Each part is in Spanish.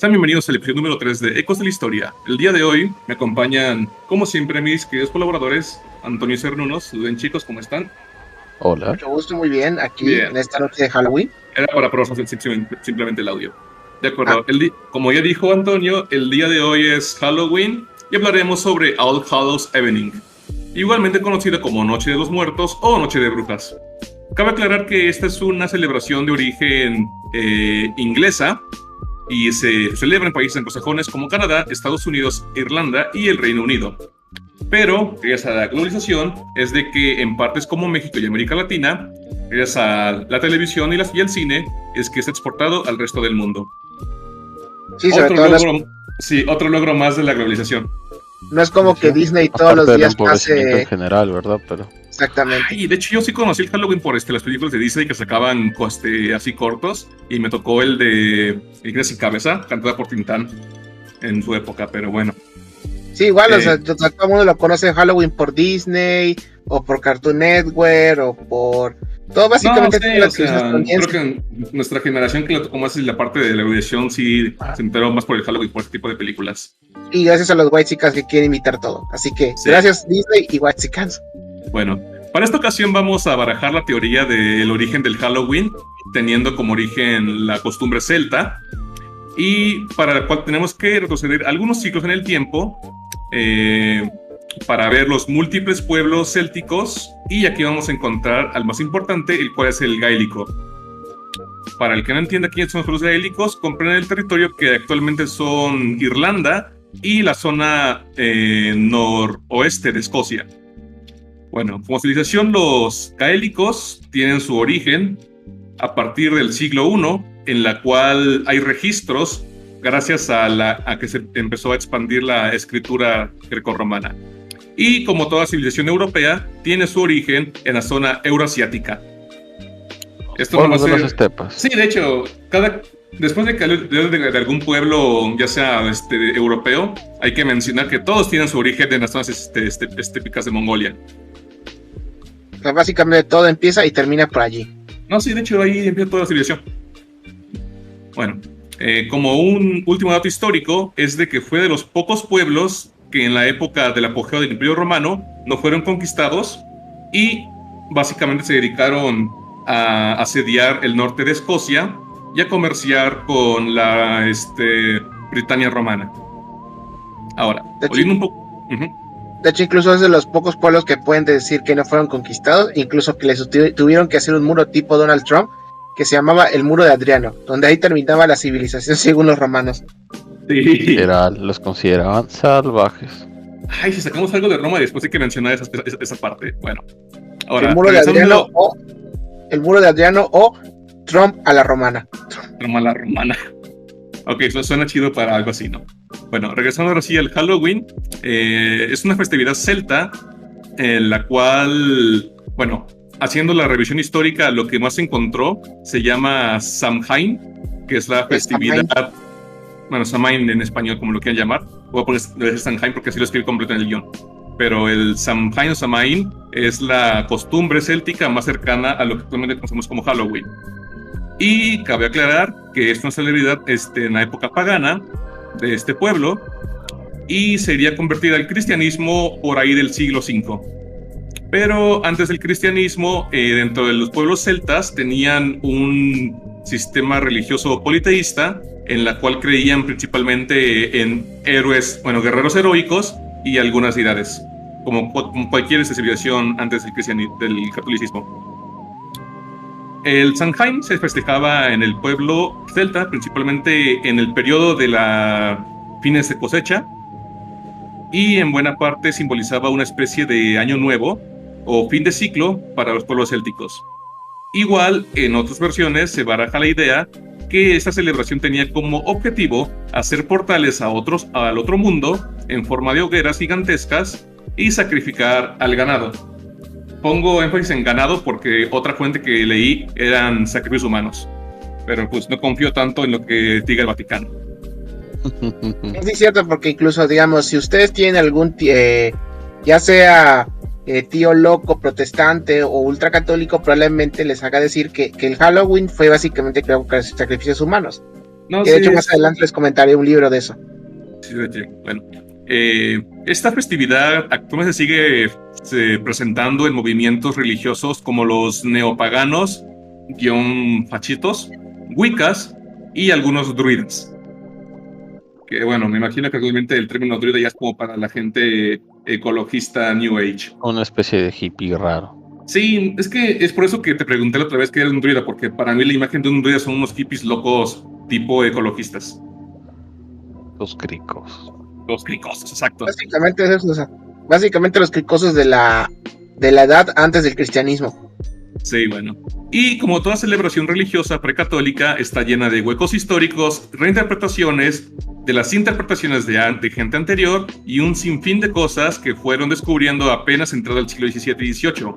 Sean bienvenidos al episodio número 3 de Ecos de la Historia. El día de hoy me acompañan, como siempre, mis queridos colaboradores, Antonio y Cernunos. Bien, chicos, ¿cómo están? Hola. Mucho gusto, muy bien, aquí en esta noche de Halloween. Era para probar simplemente el audio. De acuerdo, como ya dijo Antonio, el día de hoy es Halloween y hablaremos sobre All Hallows Evening, igualmente conocida como Noche de los Muertos o Noche de Brujas. Cabe aclarar que esta es una celebración de origen inglesa y se celebra en países anglosajones como Canadá, Estados Unidos, Irlanda y el Reino Unido. Pero, gracias a la globalización, es de que en partes como México y América Latina, gracias a la televisión y el cine, es que es exportado al resto del mundo. Sí, otro logro más de la globalización. No es como que Disney todos los días pase en general, ¿verdad? Pero exactamente. Y de hecho yo sí conocí el Halloween por las películas de Disney que sacaban así cortos, y me tocó el de Iglesia sin Cabeza, cantada por Tintán en su época, pero bueno. Sí, igual, o sea, todo el mundo lo conoce Halloween por Disney, o por Cartoon Network, o por todo, básicamente. No, sí, creo que nuestra generación que le tocó más la parte de la aviación sí se enteró más por el Halloween, por este tipo de películas. Y gracias a los Whitexicans que quieren imitar todo. Así que, sí. Gracias Disney y Whitexicans. Bueno, para esta ocasión vamos a barajar la teoría del origen del Halloween, teniendo como origen la costumbre celta, y para la cual tenemos que retroceder algunos siglos en el tiempo, para ver los múltiples pueblos célticos, y aquí vamos a encontrar al más importante, el cual es el gaélico. Para el que no entienda quiénes son los gaélicos, comprenden el territorio que actualmente son Irlanda y la zona noroeste de Escocia. Bueno, como civilización, los gaélicos tienen su origen a partir del siglo I, en la cual hay registros gracias a que se empezó a expandir la escritura grecorromana. Y como toda civilización europea, tiene su origen en la zona euroasiática. Esto no va a ser... las estepas. Sí, de hecho, después de que de algún pueblo, ya sea europeo, hay que mencionar que todos tienen su origen en las zonas estéticas de Mongolia. O sea, básicamente todo empieza y termina por allí. No, sí, de hecho ahí empieza toda la civilización. Bueno, como un último dato histórico, es de que fue de los pocos pueblos que en la época del apogeo del Imperio Romano no fueron conquistados y básicamente se dedicaron a asediar el norte de Escocia y a comerciar con la Britania romana. Ahora, volviendo un poco... De hecho, incluso es de los pocos pueblos que pueden decir que no fueron conquistados, incluso que les tuvieron que hacer un muro tipo Donald Trump, que se llamaba el Muro de Adriano, donde ahí terminaba la civilización según los romanos. Sí. Los consideraban salvajes. Ay, si sacamos algo de Roma, después hay que mencionar esa parte. Bueno, ahora... El Muro de Adriano o Trump a la romana. Trump a la romana. Ok, eso suena chido para algo así, ¿no? Bueno, regresando ahora sí al Halloween, es una festividad celta en la cual, bueno, haciendo la revisión histórica, lo que más se encontró se llama Samhain, que es la festividad, bueno, Samhain en español, como lo quieran llamar. Voy a poner Samhain porque así lo escribí completo en el guión. Pero el Samhain o Samaín es la costumbre céltica más cercana a lo que actualmente conocemos como Halloween. Y cabe aclarar que es una celebridad en la época pagana de este pueblo y sería convertida al cristianismo por ahí del siglo V. Pero antes del cristianismo, dentro de los pueblos celtas tenían un sistema religioso politeísta en la cual creían principalmente en héroes, bueno, guerreros heroicos y algunas deidades, como cualquier civilización antes del catolicismo. El Samhain se festejaba en el pueblo celta, principalmente en el periodo de la fines de cosecha, y en buena parte simbolizaba una especie de año nuevo o fin de ciclo para los pueblos célticos. Igual, en otras versiones se baraja la idea que esta celebración tenía como objetivo hacer portales al otro mundo en forma de hogueras gigantescas y sacrificar al ganado. Pongo énfasis en ganado porque otra fuente que leí eran sacrificios humanos, pero pues no confío tanto en lo que diga el Vaticano. Es cierto, porque incluso, digamos, si ustedes tienen algún ya sea tío loco, protestante o ultracatólico, probablemente les haga decir que el Halloween fue básicamente creado para sacrificios humanos. No, Y de hecho, más adelante les comentaré un libro de eso. Sí, bueno. Esta festividad actualmente se sigue presentando en movimientos religiosos como los neopaganos, fachitos, wiccas y algunos druidas. Que bueno, me imagino que realmente el término druida ya es como para la gente ecologista New Age. Una especie de hippie raro. Sí, es que es por eso que te pregunté la otra vez que eres un druida, porque para mí la imagen de un druida son unos hippies locos tipo ecologistas. Los cricos. Los cricosos, exacto. Básicamente es eso, o sea, básicamente los cricosos de la edad antes del cristianismo. Sí, bueno. Y como toda celebración religiosa precatólica, está llena de huecos históricos, reinterpretaciones, de las interpretaciones de gente anterior y un sinfín de cosas que fueron descubriendo apenas entrado el siglo XVII y XVIII.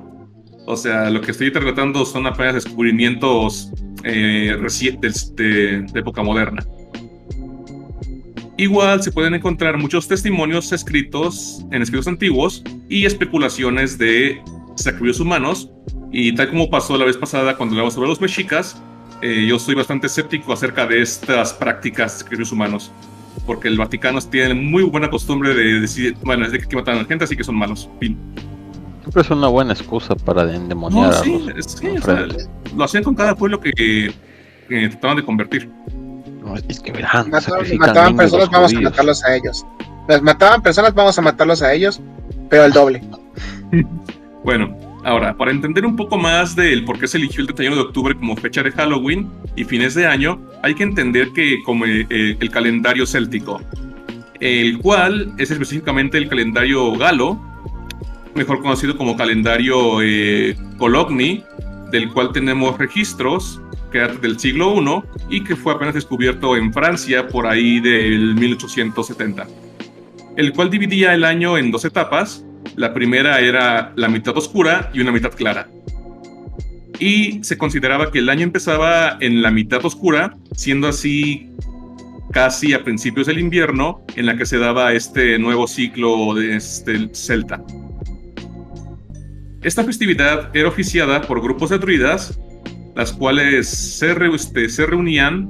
O sea, lo que estoy tratando son apenas descubrimientos recientes de época moderna. Igual se pueden encontrar muchos testimonios escritos en escritos antiguos y especulaciones de sacrificios humanos. Y tal como pasó la vez pasada cuando hablamos sobre los mexicas, yo soy bastante escéptico acerca de estas prácticas de sacrificios humanos, porque el Vaticano tiene muy buena costumbre de decir, bueno, es de que matan a la gente, así que son malos. Fin. Siempre es una buena excusa para endemoniar a los sí, o sea, lo hacían con cada pueblo que trataban de convertir. No, es que verán, mataban personas, vamos a matarlos a ellos. Las mataban personas, vamos a matarlos a ellos, pero el doble. Bueno, ahora, para entender un poco más del por qué se eligió el 31 de octubre como fecha de Halloween y fines de año, hay que entender que como el calendario céltico, el cual es específicamente el calendario galo, mejor conocido como calendario Cologni, del cual tenemos registros que data del siglo I y que fue apenas descubierto en Francia por ahí del 1870, el cual dividía el año en 2 etapas. La primera era la mitad oscura y una mitad clara. Y se consideraba que el año empezaba en la mitad oscura, siendo así casi a principios del invierno, en la que se daba este nuevo ciclo de celta. Esta festividad era oficiada por grupos de druidas, las cuales se reunían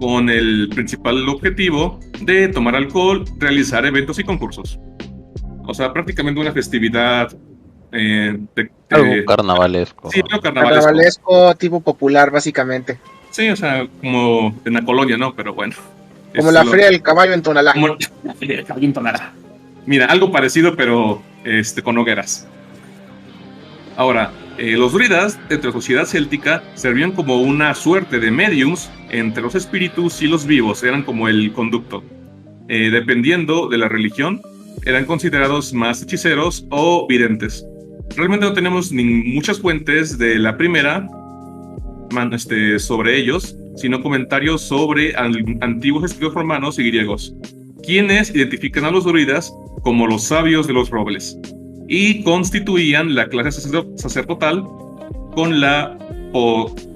con el principal objetivo de tomar alcohol, realizar eventos y concursos. O sea, prácticamente una festividad algo carnavalesco. Sí, algo carnavalesco tipo popular, básicamente. Sí, o sea, como en la colonia, ¿no? Pero bueno. Como la Feria del Caballo en Tonalá. Como la Feria del Caballo en Tonalá. Mira, algo parecido, pero con hogueras. Ahora, los druidas, entre la sociedad céltica, servían como una suerte de mediums entre los espíritus y los vivos. Eran como el conducto. Dependiendo de la religión, eran considerados más hechiceros o videntes. Realmente no tenemos muchas fuentes de la primera sobre ellos, sino comentarios sobre antiguos escritos romanos y griegos, quienes identifican a los druidas como los sabios de los robles y constituían la clase sacerdotal. Con la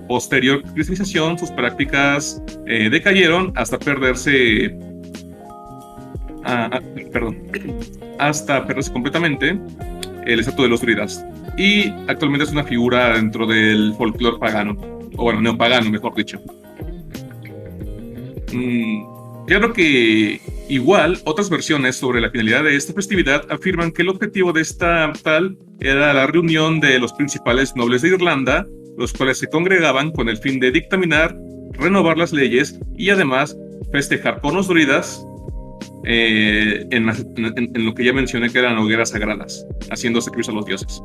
posterior cristianización, sus prácticas decayeron hasta perderse completamente el estatus de los druidas, y actualmente es una figura dentro del folclore pagano, o bueno, neopagano, mejor dicho. Claro que igual otras versiones sobre la finalidad de esta festividad afirman que el objetivo de esta tal era la reunión de los principales nobles de Irlanda, los cuales se congregaban con el fin de dictaminar, renovar las leyes y además festejar con los druidas en lo que ya mencioné, que eran hogueras sagradas, haciendo sacrificios a los dioses.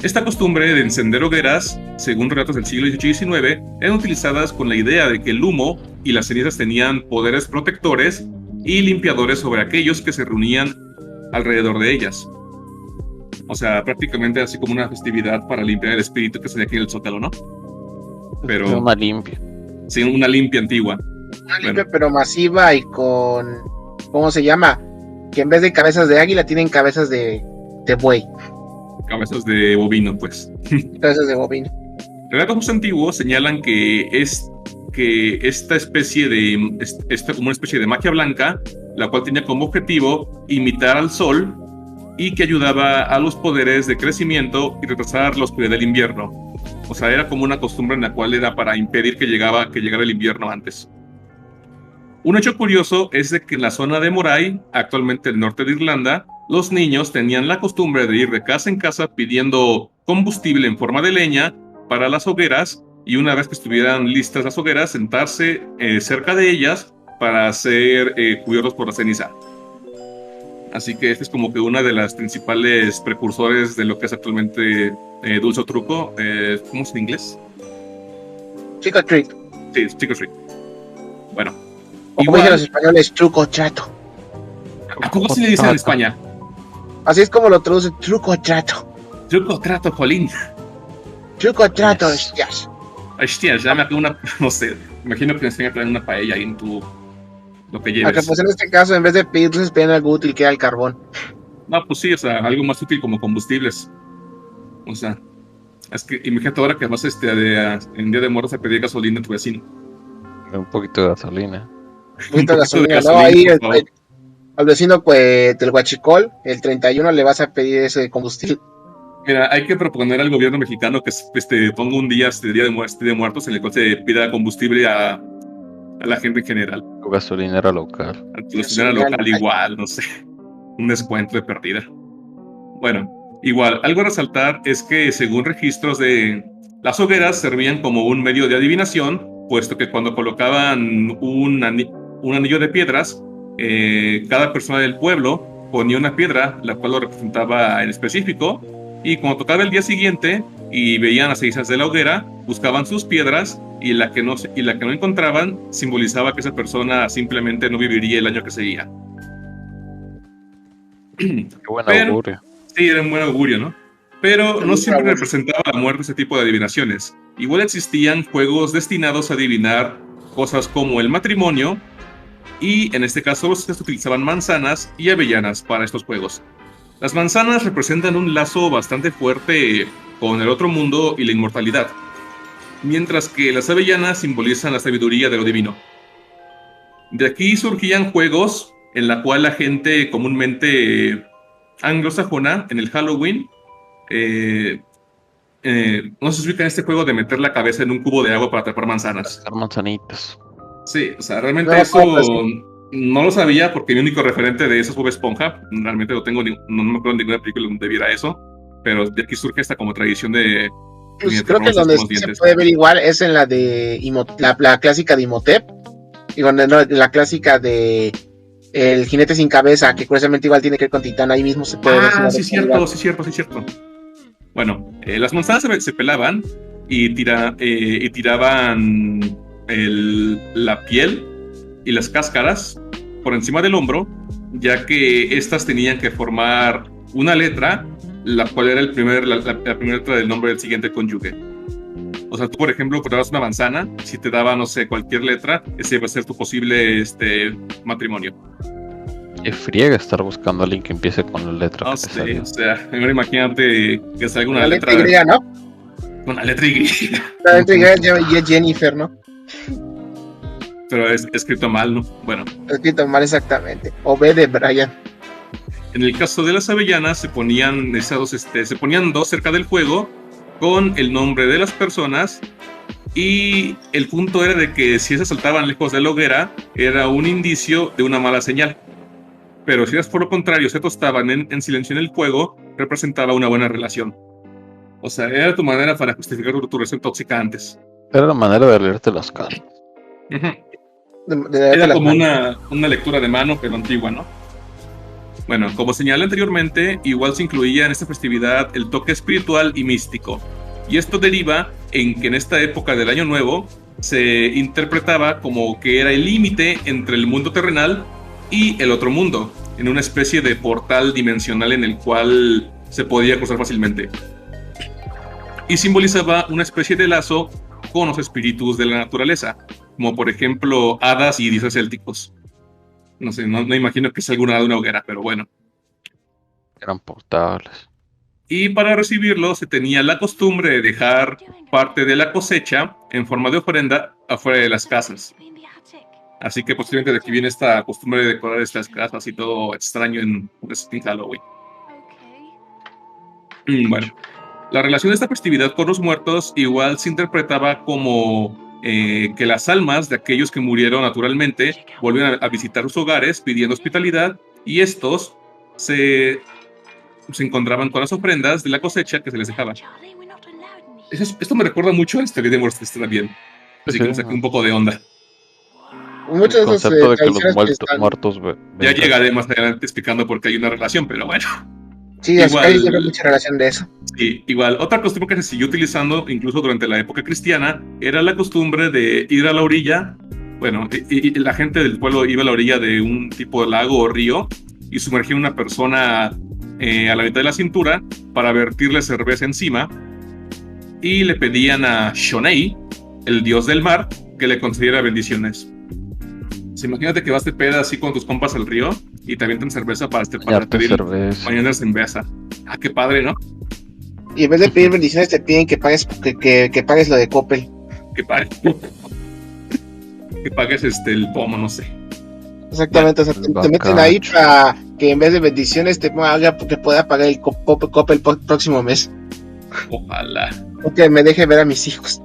Esta costumbre de encender hogueras, según relatos del siglo XVIII y XIX, eran utilizadas con la idea de que el humo y las cenizas tenían poderes protectores y limpiadores sobre aquellos que se reunían alrededor de ellas. O sea, prácticamente así como una festividad para limpiar el espíritu que se aquí en el Zócalo, ¿no? Pero una limpia. Sí, una limpia antigua. Una limpia pero masiva y con... ¿Cómo se llama? Que en vez de cabezas de águila tienen cabezas de buey. Cabezas de bovino, pues. Cabezas de bovino. Relatos antiguos señalan que esta especie de... como una especie de magia blanca, la cual tenía como objetivo imitar al sol y que ayudaba a los poderes de crecimiento y retrasar la oscuridad del invierno. O sea, era como una costumbre en la cual era para impedir que llegara el invierno antes. Un hecho curioso es de que en la zona de Moray, actualmente el norte de Irlanda, los niños tenían la costumbre de ir de casa en casa pidiendo combustible en forma de leña para las hogueras, y una vez que estuvieran listas las hogueras, sentarse cerca de ellas para ser cubiertos por la ceniza. Así que esta es como que una de las principales precursores de lo que es actualmente dulce o truco. ¿Cómo es en inglés? Trick or treat. Sí, trick or treat. Bueno. O como dicen los españoles, truco o trato. ¿A cómo se le dice en España? Así es como lo traduce, truco o trato. Truco o trato, jolín. Truco o trato, hostias. Hostias, ya me hago una, no sé, imagino que me enseñan a traer una paella ahí en tu, lo que lleves. Aunque pues en este caso, en vez de pedir dulces, pedían algo útil que era el carbón. No, pues sí, o sea, algo más útil como combustibles. O sea, es que imagínate ahora que vas en Día de Muertos a pedir gasolina a tu vecino. Un poquito de gasolina. Un poquito de gasolina, ¿no? Ahí al vecino pues, del Huachicol, el 31 le vas a pedir ese combustible. Mira, hay que proponer al gobierno mexicano que ponga un día, Día de Muertos, en el cual se pida combustible a la gente en general. Tu gasolinera local. A tu gasolinera local igual, no sé. Un descuento de pérdida. Bueno, igual, algo a resaltar es que según registros las hogueras servían como un medio de adivinación, puesto que cuando colocaban un anillo de piedras, cada persona del pueblo ponía una piedra, la cual lo representaba en específico, y cuando tocaba el día siguiente y veían las cenizas de la hoguera, buscaban sus piedras, y la que no encontraban simbolizaba que esa persona simplemente no viviría el año que seguía. Qué buen augurio. Sí, era un buen augurio, ¿no? Pero no siempre representaba la muerte ese tipo de adivinaciones. Igual existían juegos destinados a adivinar cosas como el matrimonio, y en este caso se utilizaban manzanas y avellanas para estos juegos. Las manzanas representan un lazo bastante fuerte con el otro mundo y la inmortalidad, mientras que las avellanas simbolizan la sabiduría de lo divino. De aquí surgían juegos en la cual la gente comúnmente anglosajona, en el Halloween, no se ubica en este juego de meter la cabeza en un cubo de agua para atrapar manzanas. Atrapar manzanitas. Sí, o sea, realmente eso no lo sabía porque mi único referente de eso es Bob Esponja. Realmente no me acuerdo de ninguna película donde viera eso, pero de aquí surge esta como tradición de... Pues creo que donde se puede ver igual es en la de la clásica de Imhotep, y la clásica de El jinete sin cabeza, que curiosamente igual tiene que ver con Titán, ahí mismo se puede ver. Sí, cierto. Bueno, las manzanas se pelaban y tiraban la piel y las cáscaras por encima del hombro, ya que estas tenían que formar una letra, la cual era la primera letra del nombre del siguiente cónyuge. O sea, tú, por ejemplo, cortabas una manzana, si te daba, no sé, cualquier letra, ese iba a ser tu posible matrimonio. Qué friega estar buscando a alguien que empiece con la letra. No sé, o sea, imagínate que salga una letra Y, ¿no? Una letra Y. La letra Y es Jennifer, ¿no? Pero es escrito mal, ¿no? Bueno. Escrito mal, exactamente. O B de Brian. En el caso de las avellanas, se ponían dos cerca del fuego con el nombre de las personas, y el punto era de que si esas saltaban lejos de la hoguera, era un indicio de una mala señal. Pero si por lo contrario se tostaban en silencio en el fuego, representaba una buena relación. O sea, era tu manera para justificar tu relación tóxica antes. Era la manera de leerte las cartas. Era como una lectura de mano, pero antigua, ¿no? Bueno, como señalé anteriormente, igual se incluía en esta festividad el toque espiritual y místico. Y esto deriva en que en esta época del Año Nuevo se interpretaba como que era el límite entre el mundo terrenal y el otro mundo, en una especie de portal dimensional en el cual se podía cruzar fácilmente. Y simbolizaba una especie de lazo con los espíritus de la naturaleza, como por ejemplo hadas y dioses célticos. No sé, no imagino que sea alguna de una hoguera, pero bueno. Eran portables. Y para recibirlo se tenía la costumbre de dejar parte de la cosecha en forma de ofrenda afuera de las casas. Así que posiblemente de aquí viene esta costumbre de decorar estas casas y todo extraño en Halloween. Bueno, La relación de esta festividad con los muertos igual se interpretaba como que las almas de aquellos que murieron naturalmente volvían a visitar sus hogares pidiendo hospitalidad, y estos se encontraban con las ofrendas de la cosecha que se les dejaba. Esto me recuerda mucho a la historia de Mortis también, así que me saqué un poco de onda. Muchos El de esos concepto de que los tradiciones que están... muertos Ya llegaré más adelante explicando por qué hay una relación, pero bueno. Sí, es que hay siempre mucha relación de eso. Sí, igual, otra costumbre que se siguió utilizando incluso durante la época cristiana era la costumbre de ir a la orilla. Bueno, y la gente del pueblo iba a la orilla de un tipo de lago o río y sumergía a una persona a la mitad de la cintura para vertirle cerveza encima, y le pedían a Shonei, el dios del mar, que le concediera bendiciones. Imagínate que vas de peda así con tus compas al río y te avientan cerveza para pedir mañana cerveza. Ah, qué padre, ¿no? Y en vez de pedir bendiciones te piden que pagues que pagues lo de Coppel. Que pagues el pomo, no sé. Exactamente, bueno, o sea, te meten ahí para que en vez de bendiciones te haga que pueda pagar el Coppel próximo mes. Ojalá. O que me deje ver a mis hijos.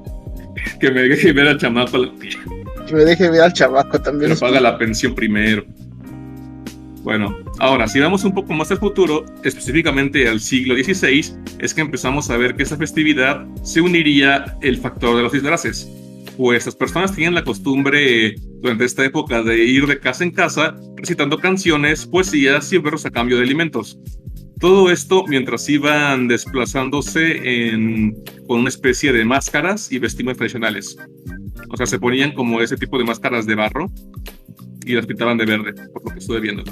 Que me deje ver al chamaco. Que me deje ver al chamaco también. Pero paga la pensión primero. Bueno, ahora, si vamos un poco más al futuro, específicamente al siglo XVI, es que empezamos a ver que esta festividad se uniría el factor de los disfraces. Pues las personas tenían la costumbre durante esta época de ir de casa en casa recitando canciones, poesías y versos a cambio de alimentos. Todo esto mientras iban desplazándose con una especie de máscaras y vestimentas tradicionales. O sea, se ponían como ese tipo de máscaras de barro y las pintaban de verde, por lo que estuve viendo.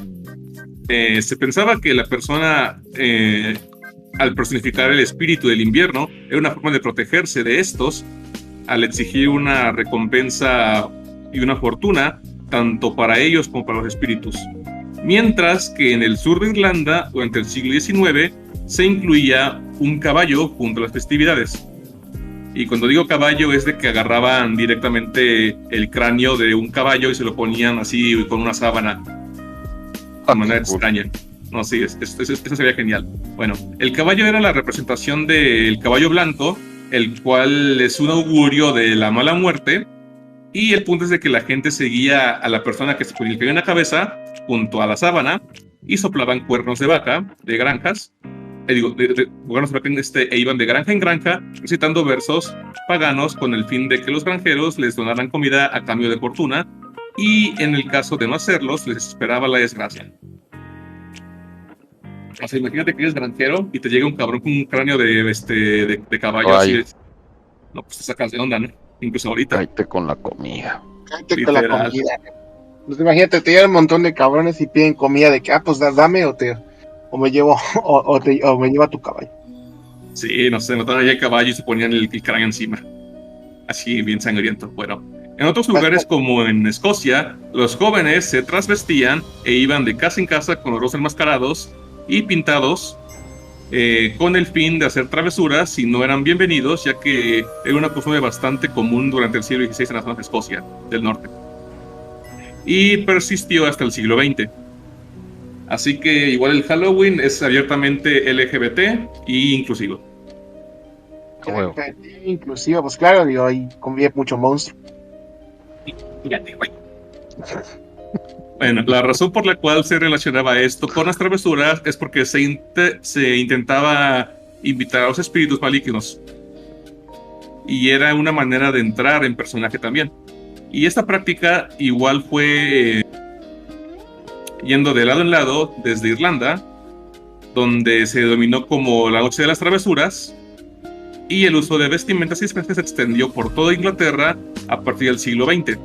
Se pensaba que la persona, al personificar el espíritu del invierno, era una forma de protegerse de estos, al exigir una recompensa y una fortuna, tanto para ellos como para los espíritus. Mientras que en el sur de Irlanda, durante el siglo XIX, se incluía un caballo junto a las festividades. Y cuando digo caballo es de que agarraban directamente el cráneo de un caballo y se lo ponían así con una sábana. De manera extraña. No, sí, eso sería genial. Bueno, el caballo era la representación del caballo blanco, el cual es un augurio de la mala muerte. Y el punto es de que la gente seguía a la persona que se ponía el cabello en la cabeza junto a la sábana y soplaban cuernos de vaca de granjas. E iban de granja en granja recitando versos paganos con el fin de que los granjeros les donaran comida a cambio de fortuna, y en el caso de no hacerlos les esperaba la desgracia. O sea, imagínate que eres granjero y te llega un cabrón con un cráneo de caballo. Así no, pues te sacas de onda, ¿no? Incluso ahorita. Cállate con la comida. Cállate con la comida. Pues imagínate, te llegan un montón de cabrones y piden comida de que, pues dame o me llevo o me lleva tu caballo. Sí, no sé, notaban ahí el caballo y se ponían el cráneo encima. Así, bien sangriento. Bueno, en otros lugares como en Escocia, los jóvenes se trasvestían e iban de casa en casa con los rostros enmascarados y pintados con el fin de hacer travesuras si no eran bienvenidos, ya que era una costumbre bastante común durante el siglo XVI en las zonas de Escocia del norte. Y persistió hasta el siglo XX. Así que igual el Halloween es abiertamente LGBT y inclusivo. Inclusivo, pues claro, digo, ahí convive mucho monstruo. Fíjate, güey. Bueno, la razón por la cual se relacionaba esto con las travesuras es porque se intentaba invitar a los espíritus malignos. Y era una manera de entrar en personaje también. Y esta práctica igual fue yendo de lado en lado desde Irlanda, donde se denominó como la Noche de las Travesuras, y el uso de vestimentas y disfraces se extendió por toda Inglaterra a partir del siglo XX.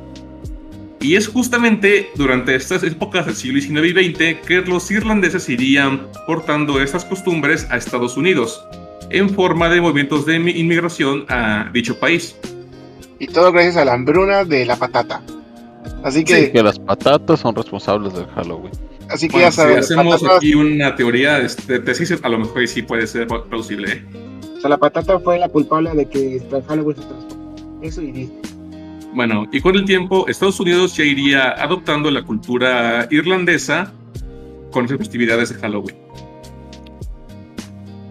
Y es justamente durante estas épocas del siglo XIX y XX que los irlandeses irían portando estas costumbres a Estados Unidos, en forma de movimientos de inmigración a dicho país. Y todo gracias a la hambruna de la patata. Así que... Sí, que las patatas son responsables del Halloween. Así que bueno, ya sabes, si hacemos aquí una teoría de tesis, a lo mejor sí puede ser plausible. O sea, la patata fue la culpable de que el Halloween se transformó. Eso y Disney. Bueno, y con el tiempo, Estados Unidos ya iría adoptando la cultura irlandesa con esas festividades de Halloween.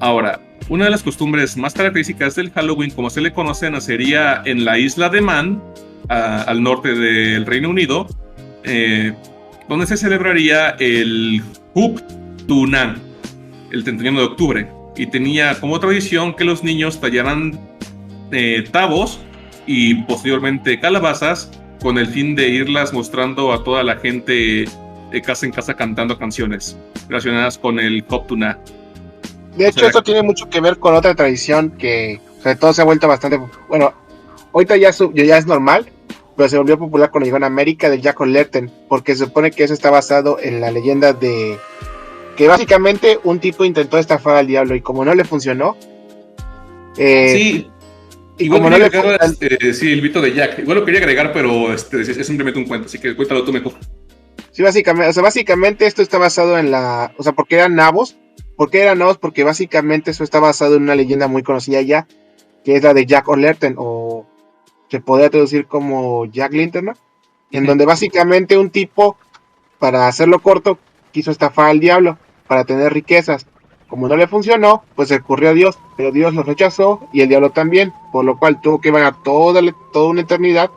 Ahora, Una de las costumbres más características del Halloween, como se le conoce, nacería en la isla de Man, al norte del Reino Unido, donde se celebraría el Hub Tunan, el 31 de octubre. Y tenía como tradición que los niños tallaran tabos y posteriormente calabazas con el fin de irlas mostrando a toda la gente de casa en casa cantando canciones relacionadas con el Hub Tunan. De hecho, esto tiene mucho que ver con otra tradición que, sobre todo, se ha vuelto bastante... Bueno, ahorita ya es normal, pero se volvió popular cuando llegó en América, del Jack O'Lantern, porque se supone que eso está basado en la leyenda de... que básicamente un tipo intentó estafar al diablo y como no le funcionó... sí, y igual como no le agregar, sí, el mito de Jack. Igual lo quería agregar, pero es simplemente un cuento, así que cuéntalo tú mejor. Sí, básicamente esto está basado en la... O sea, porque eran nabos. ¿Por qué eran nabos? Porque básicamente eso está basado en una leyenda muy conocida ya, que es la de Jack O'Lantern, o se podría traducir como Jack Linterna, en donde básicamente un tipo, para hacerlo corto, quiso estafar al diablo para tener riquezas. Como no le funcionó, pues recurrió a Dios, pero Dios lo rechazó y el diablo también, por lo cual tuvo que vagar toda una eternidad,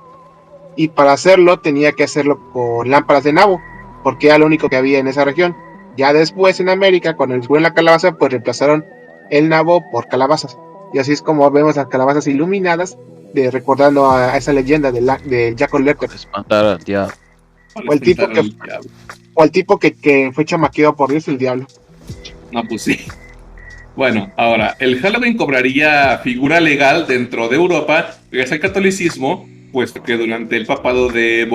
y para hacerlo tenía que hacerlo con lámparas de nabo, porque era lo único que había en esa región. Ya después en América, cuando descubrieron la calabaza, pues reemplazaron el nabo por calabazas. Y así es como vemos las calabazas iluminadas, recordando a esa leyenda de Jack O'Lantern. Espantar al diablo. O el tipo que fue chamaqueado por Dios, el diablo. No, pues sí. Bueno, ahora, el Halloween cobraría figura legal dentro de Europa gracias al catolicismo, puesto que durante el papado de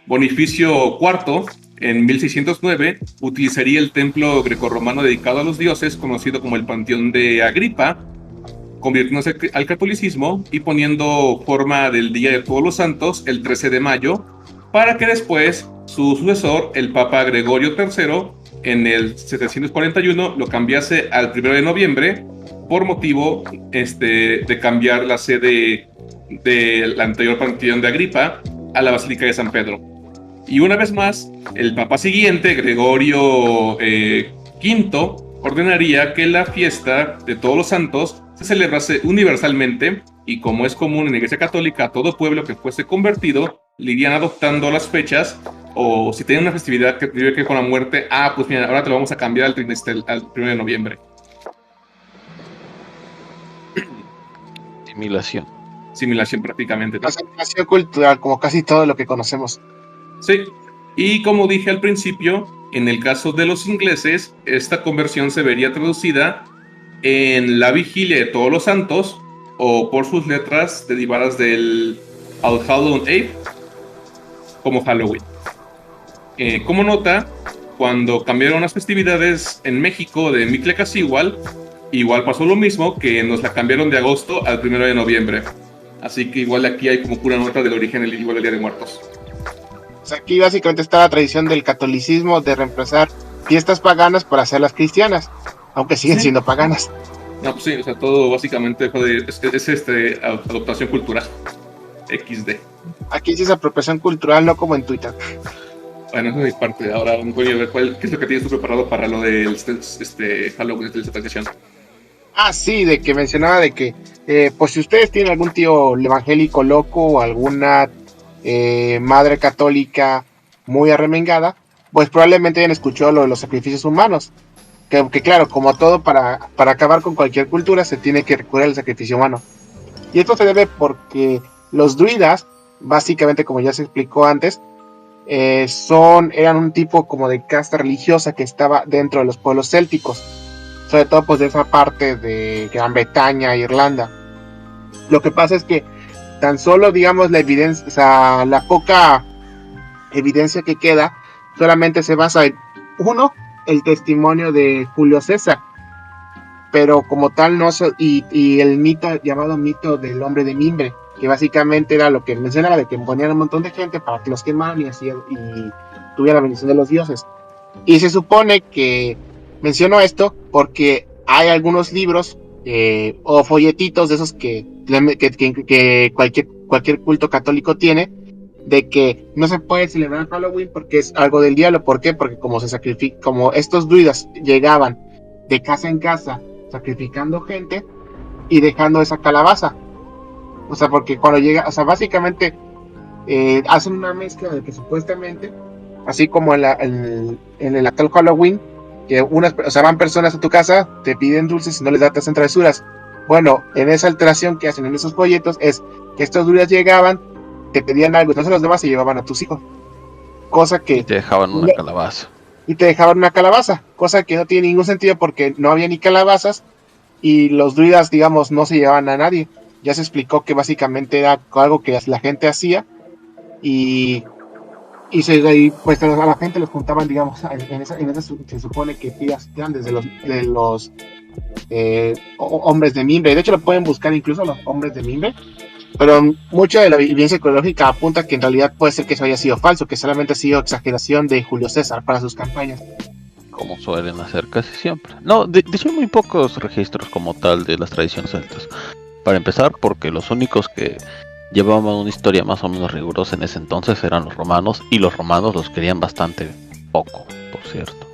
Bonificio IV, en 1609, utilizaría el templo grecorromano dedicado a los dioses, conocido como el Panteón de Agripa, convirtiéndose al catolicismo y poniendo forma del Día de Todos los Santos, el 13 de mayo, para que después su sucesor, el Papa Gregorio III, en el 741, lo cambiase al 1 de noviembre, por motivo de cambiar la sede del anterior Panteón de Agripa a la Basílica de San Pedro. Y una vez más, el papa siguiente, Gregorio V, ordenaría que la fiesta de Todos los Santos se celebrase universalmente, y como es común en la Iglesia Católica, a todo pueblo que fuese convertido le irían adoptando las fechas, o si tienen una festividad que tiene que ver con la muerte, pues mira, ahora te lo vamos a cambiar al 1 de noviembre. Simulación prácticamente. La simulación cultural, como casi todo lo que conocemos. Sí, y como dije al principio, en el caso de los ingleses, esta conversión se vería traducida en la vigilia de Todos los Santos, o por sus letras derivadas del All Hallows Eve, como Halloween. Como nota, cuando cambiaron las festividades en México de Mictlecacihuatl, igual pasó lo mismo, que nos la cambiaron de agosto al 1 de noviembre. Así que igual aquí hay como pura nota del origen del Día de Muertos. O sea, aquí básicamente está la tradición del catolicismo de reemplazar fiestas paganas para hacerlas cristianas, aunque siguen siendo paganas. No, pues sí, o sea, todo básicamente es adaptación cultural. XD. Aquí sí es apropiación cultural, no como en Twitter. Bueno, esa es mi parte. Ahora voy a ver qué es lo que tienes tú preparado para lo del Halloween de esta transmisión. Sí, de que mencionaba de que, pues si ustedes tienen algún tío evangélico loco o alguna madre católica muy arremangada, pues probablemente hayan escuchado lo de los sacrificios humanos. Que claro, como todo, para acabar con cualquier cultura se tiene que recurrir al sacrificio humano. Y esto se debe porque los druidas, básicamente como ya se explicó antes, eran un tipo como de casta religiosa que estaba dentro de los pueblos célticos, sobre todo pues de esa parte de Gran Bretaña e Irlanda. Lo que pasa es que tan solo, digamos, la evidencia, o sea, la poca evidencia que queda solamente se basa en el testimonio de Julio César, pero como tal no, y el mito llamado mito del hombre de mimbre, que básicamente era lo que mencionaba, de que ponían un montón de gente para que los quemaran y tuviera la bendición de los dioses. Y se supone que menciono esto porque hay algunos libros o folletitos de esos que cualquier culto católico tiene, de que no se puede celebrar Halloween porque es algo del diablo. ¿Por qué? Porque como estos druidas llegaban de casa en casa, sacrificando gente y dejando esa calabaza. O sea, porque cuando llega, o sea, básicamente hacen una mezcla de que supuestamente, así como en el actual Halloween, que o sea, van personas a tu casa, te piden dulces y no les das, te hacen travesuras. Bueno, en esa alteración que hacen en esos folletos es que estos druidas llegaban, te pedían algo, entonces los demás se llevaban a tus hijos. Cosa Y que... te dejaban una calabaza. Y te dejaban una calabaza, cosa que no tiene ningún sentido porque no había ni calabazas y los druidas, digamos, no se llevaban a nadie. Ya se explicó que básicamente era algo que la gente hacía y pues a la gente los juntaban, digamos, en esa se supone que eran desde los hombres de mimbre. De hecho, lo pueden buscar incluso los hombres de mimbre. Pero mucha de la evidencia ecológica apunta que en realidad puede ser que eso haya sido falso, que solamente ha sido exageración de Julio César para sus campañas. Como suelen hacer casi siempre. No, de hecho hay muy pocos registros como tal de las tradiciones celtas. Para empezar, porque los únicos que llevaban una historia más o menos rigurosa en ese entonces eran los romanos, y los romanos los querían bastante poco, por cierto.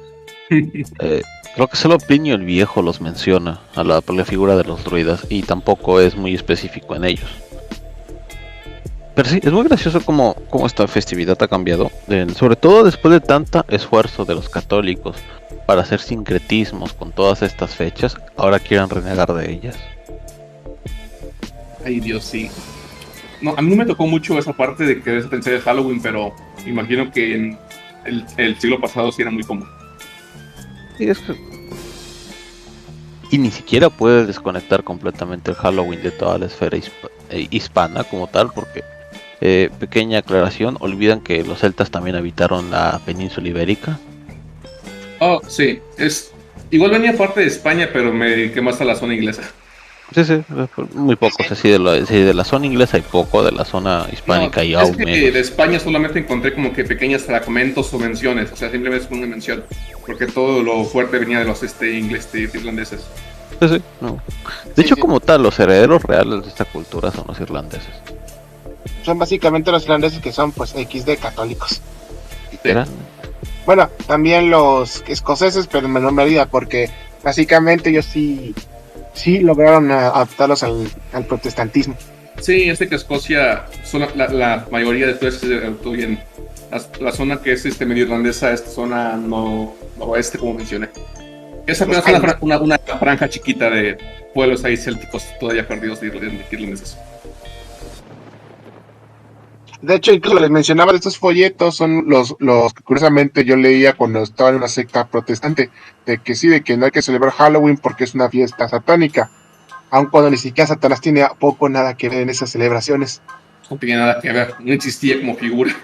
Creo que solo Plinio el Viejo los menciona a la figura de los druidas, y tampoco es muy específico en ellos. Pero sí, es muy gracioso cómo esta festividad ha cambiado, sobre todo después de tanta esfuerzo de los católicos para hacer sincretismos con todas estas fechas, ahora quieran renegar de ellas. Ay, Dios, sí. No, a mí no me tocó mucho esa parte de que pensé de Halloween, pero imagino que en el siglo pasado sí era muy común. Sí, es que... Y ni siquiera puedes desconectar completamente el Halloween de toda la esfera hispana como tal, porque... pequeña aclaración, olvidan que los celtas también habitaron la península ibérica. Oh, sí, igual venía parte de España, pero me dediqué más a la zona inglesa. Sí, muy pocos, así de la zona inglesa hay poco, de la zona hispánica y aún menos. De España solamente encontré como que pequeños fragmentos o menciones, o sea, simplemente es una mención, porque todo lo fuerte venía de los ingleses, irlandeses. Sí, no. De hecho, como tal, los herederos reales de esta cultura son los irlandeses. Son básicamente los irlandeses que son pues XD católicos. ¿Eran? Bueno, también los escoceses, pero en menor medida, porque básicamente ellos sí lograron adaptarlos al protestantismo. Sí, que Escocia, son la mayoría de todo en la zona que es medio irlandesa, esta zona noroeste, como mencioné. Es apenas una franja chiquita de pueblos ahí célticos todavía perdidos de irlandeses. De hecho, incluso les mencionaba de estos folletos, son los que curiosamente yo leía cuando estaba en una secta protestante, de que no hay que celebrar Halloween porque es una fiesta satánica, aun cuando ni siquiera Satanás tiene poco nada que ver en esas celebraciones. No tenía nada que ver, no existía como figura.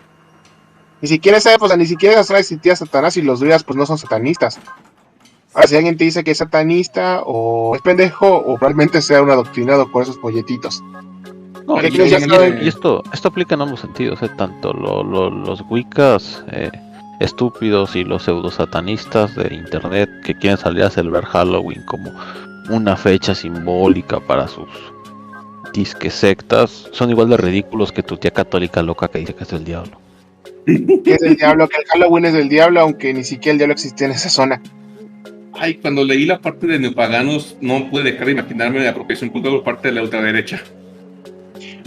Ni siquiera esa época, ni siquiera existía Satanás y los druidas pues no son satanistas. Ahora, si alguien te dice que es satanista o es pendejo o probablemente sea un adoctrinado por esos folletitos. No, y esto aplica en ambos sentidos, tanto los wiccas estúpidos y los pseudo satanistas de internet que quieren salir a celebrar Halloween como una fecha simbólica para sus disque sectas, son igual de ridículos que tu tía católica loca que dice que es el diablo. Que es el diablo, que el Halloween es del diablo, aunque ni siquiera el diablo existe en esa zona. Ay, cuando leí la parte de neopaganos, no pude dejar de imaginarme la apropiación cultural por parte de la ultraderecha.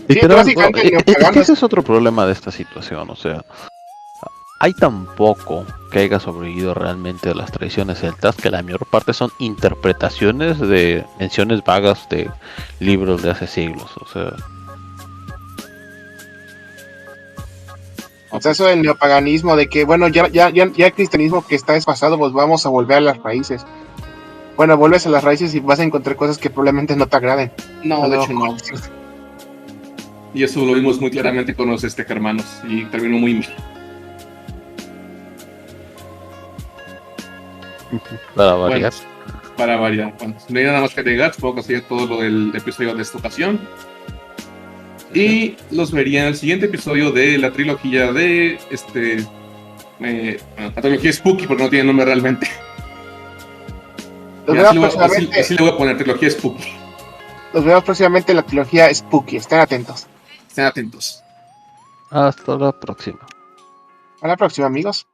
Ese es otro problema de esta situación, o sea, hay tan poco que haya sobrevivido realmente de las tradiciones celtas que la mayor parte son interpretaciones de menciones vagas de libros de hace siglos, o sea, eso del neopaganismo, de que bueno, ya el cristianismo que está desfasado, pues vamos a volver a las raíces. Bueno, vuelves a las raíces y vas a encontrar cosas que probablemente no te agraden. No, de hecho no. Y eso lo vimos muy claramente con los germanos y terminó muy mal. Para variar. Para variar. Bueno, no hay nada más que agregar, supongo que sería todo lo del episodio de esta ocasión. Y los vería en el siguiente episodio de la trilogía de la trilogía Spooky, porque no tiene nombre realmente. Así le voy a poner, trilogía Spooky. Los vemos próximamente en la trilogía Spooky, estén atentos. Estén atentos. Hasta la próxima. A la próxima, amigos.